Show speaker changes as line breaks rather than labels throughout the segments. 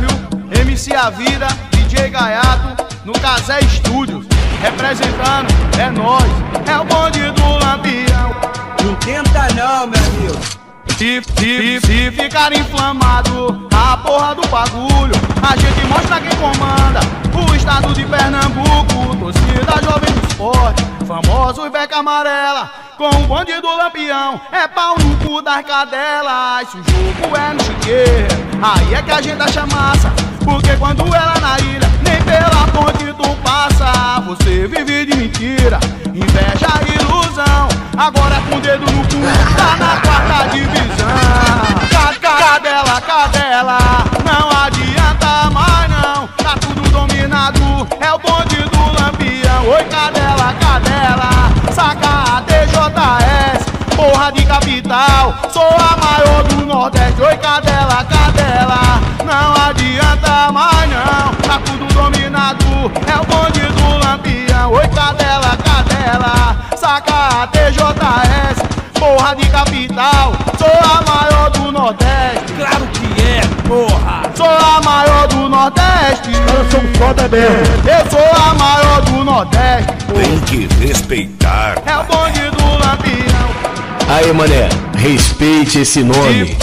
viu? MC A Vida, DJ Gaiato, no Casé Estúdios. Representando, é nós, é o bonde do Lampião.
Não tenta não, meu amigo.
Se ficar inflamado a porra do bagulho, a gente mostra quem comanda o estado de Pernambuco. Torcida Jovem do Esporte, famosos beca amarela, com o bonde do Lampião, é pau no cu das cadelas. Se o jogo é no chiqueiro, aí é que a gente acha massa, porque quando ela na ilha, nem pela ponte tu passa. Você vive de mentira, inveja e ilusão, agora com o dedo no cu, tá na quarta divisão. Cadela, cadela, não adianta mais não, tá tudo dominado, é o bonde do Lampião. Oi cadela, cadela, saca a TJS, porra de capital, sou a maior do Nordeste. Oi cadela, cadela, não adianta mais não, tá tudo dominado, é o bonde do Lampião. Oi cadela, cadela, saca a TJS, porra de capital, sou a maior do Nordeste.
Claro que é, porra.
Sou a maior do Nordeste.
Eu sou foda mesmo.
Eu sou a maior do Nordeste.
Tem que respeitar.
É o bonde do Lampião.
Aí, mané, respeite esse nome.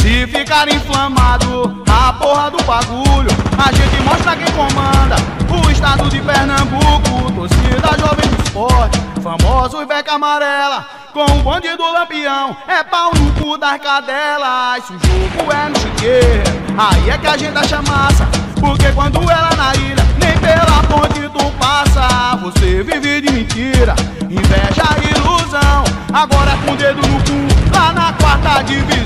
Se ficar inflamado a porra do bagulho, a gente mostra quem comanda o estado de Pernambuco. Torcida Jovem do Esporte, famosos beca amarela, com o bonde do Lampião, é pau no cu das cadelas. Se o jogo é no chiqueiro, aí é que a gente acha massa, porque quando ela na ilha, nem pela ponte tu passa. Você vive de mentira, inveja e ilusão, agora com o dedo no cu, lá na quarta divisão.